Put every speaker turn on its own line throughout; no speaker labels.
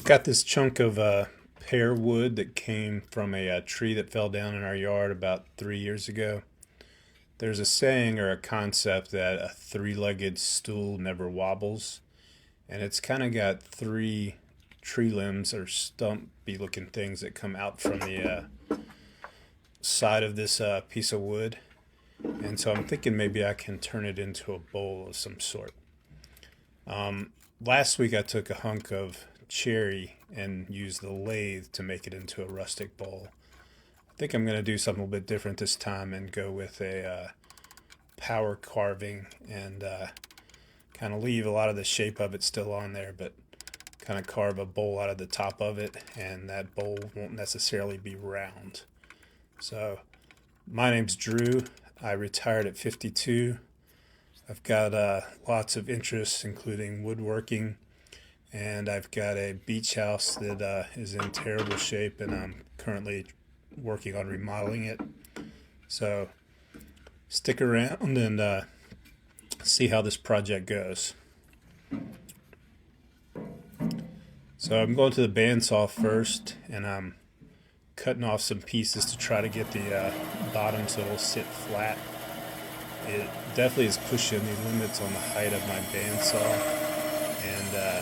Got this chunk of pear wood that came from a tree that fell down in our yard about 3 years ago. There's a saying or a concept that a three-legged stool never wobbles, and it's kind of got three tree limbs or stumpy looking things that come out from the side of this piece of wood. And so I'm thinking maybe I can turn it into a bowl of some sort. Last week I took a hunk of cherry and used the lathe to make it into a rustic bowl. I think I'm going to do something a little bit different this time and go with a power carving and kind of leave a lot of the shape of it still on there, but kind of carve a bowl out of the top of it, and that bowl won't necessarily be round. So my name's Drew. I retired at 52. I've got lots of interests, including woodworking, and I've got a beach house that is in terrible shape, and I'm currently working on remodeling it. So stick around and see how this project goes. So I'm going to the bandsaw first, and I'm cutting off some pieces to try to get the bottom so it'll sit flat. It definitely is pushing the limits on the height of my bandsaw, and the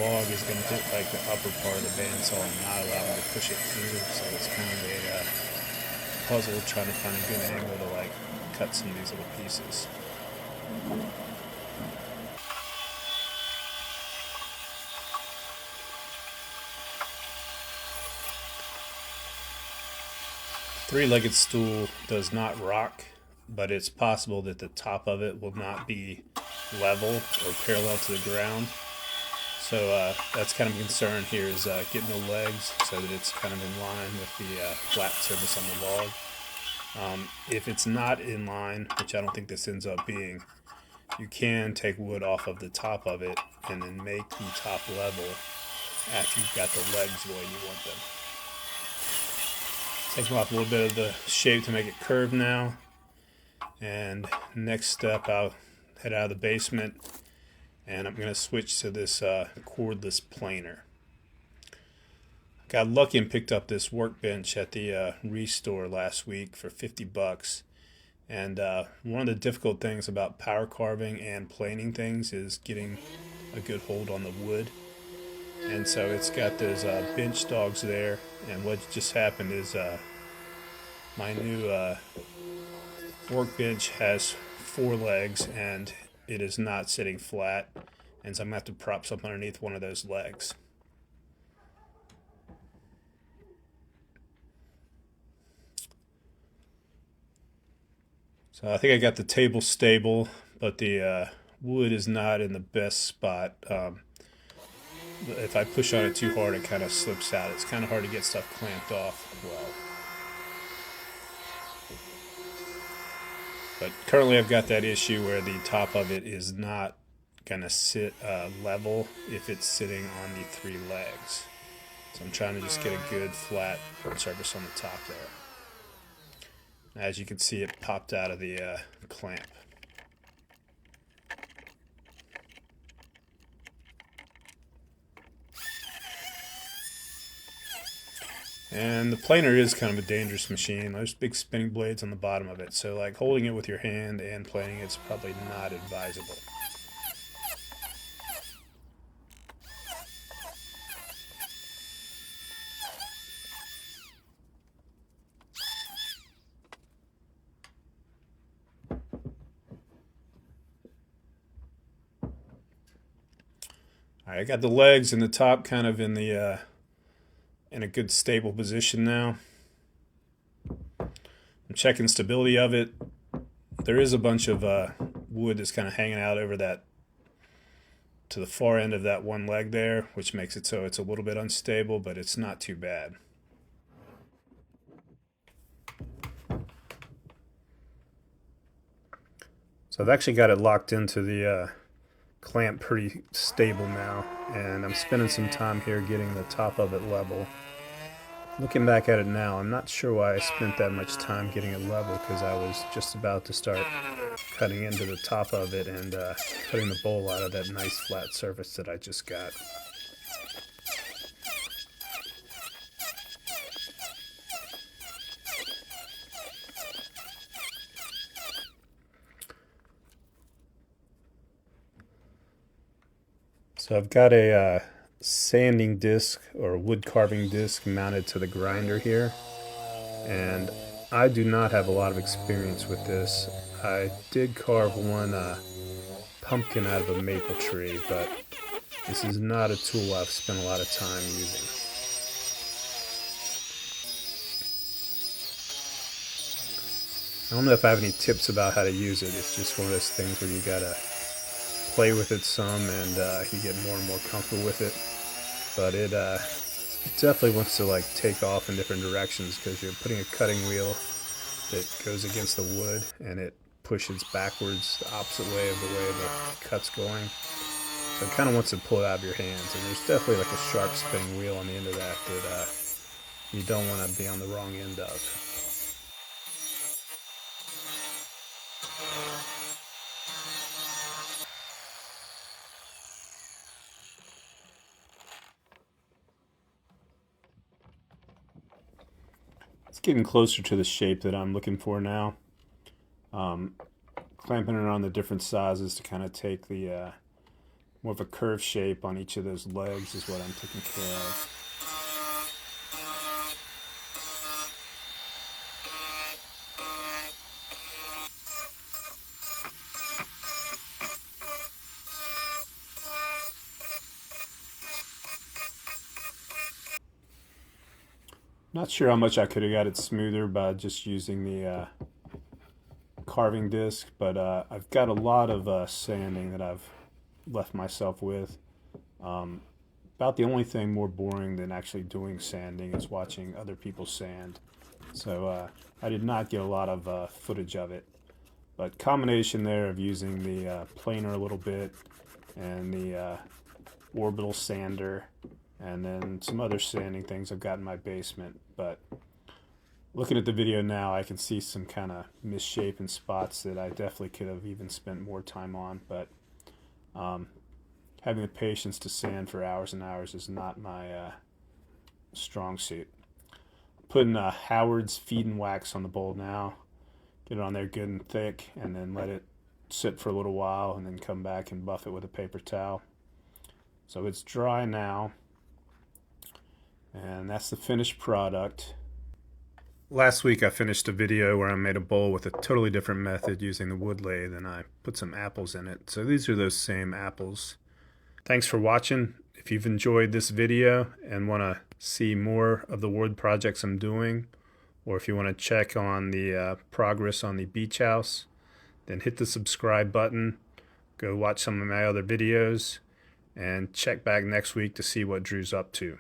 log is going to hit like the upper part of the bandsaw and not allow me to push it through. So it's kind of a puzzle trying to find a good angle to like cut some of these little pieces. Three-legged stool does not rock, but it's possible that the top of it will not be level or parallel to the ground. So that's kind of a concern here, is getting the legs so that it's kind of in line with the flat surface on the log. If it's not in line, which I don't think this ends up being, you can take wood off of the top of it and then make the top level after you've got the legs the way you want them. Taking off a little bit of the shape to make it curved now. And next step, I'll head out of the basement and I'm going to switch to this cordless planer. Got lucky and picked up this workbench at the Restore last week for $50. And one of the difficult things about power carving and planing things is getting a good hold on the wood. And so it's got those bench dogs there, and what just happened is my new workbench has four legs and it is not sitting flat, and so I'm going to have to prop something underneath one of those legs. So I think I got the table stable, but the wood is not in the best spot. If I push on it too hard, it kind of slips out. It's kind of hard to get stuff clamped off well. But currently I've got that issue where the top of it is not going to sit level if it's sitting on the three legs. So I'm trying to just get a good flat surface on the top there. As you can see, it popped out of the clamp. And the planer is kind of a dangerous machine. There's big spinning blades on the bottom of it, so like holding it with your hand and planing it's probably not advisable. Alright, I got the legs and the top kind of in the in a good stable position now. I'm checking stability of it. There is a bunch of wood that's kind of hanging out over that to the far end of that one leg there, which makes it so it's a little bit unstable, but it's not too bad. So I've actually got it locked into the clamp pretty stable now, and I'm spending some time here getting the top of it level. Looking back at it now, I'm not sure why I spent that much time getting it level, because I was just about to start cutting into the top of it and cutting the bowl out of that nice flat surface that I just got. So I've got a sanding disc or wood carving disc mounted to the grinder here, and I do not have a lot of experience with this. I did carve one pumpkin out of a maple tree, but this is not a tool I've spent a lot of time using. I don't know if I have any tips about how to use it. It's just one of those things where you gotta play with it some, and you get more and more comfortable with it. But it definitely wants to like take off in different directions because you're putting a cutting wheel that goes against the wood and it pushes backwards the opposite way of the way the cut's going. So it kind of wants to pull it out of your hands, and there's definitely like a sharp spinning wheel on the end of that that you don't want to be on the wrong end of. It's getting closer to the shape that I'm looking for now. Clamping it on the different sizes to kind of take the more of a curved shape on each of those legs is what I'm taking care of. Not sure how much I could have got it smoother by just using the carving disc, but I've got a lot of sanding that I've left myself with. About the only thing more boring than actually doing sanding is watching other people sand. So I did not get a lot of footage of it. But combination there of using the planer a little bit and the orbital sander and then some other sanding things I've got in my basement. But looking at the video now, I can see some kind of misshapen spots that I definitely could have even spent more time on. But having the patience to sand for hours and hours is not my strong suit. Putting Howard's feed and wax on the bowl now. Get it on there good and thick, and then let it sit for a little while, and then come back and buff it with a paper towel. So it's dry now, and that's the finished product. Last week I finished a video where I made a bowl with a totally different method using the wood lathe, and I put some apples in it. So these are those same apples. Thanks for watching. If you've enjoyed this video and want to see more of the wood projects I'm doing, or if you want to check on the progress on the beach house, then hit the subscribe button, go watch some of my other videos, and check back next week to see what Drew's up to.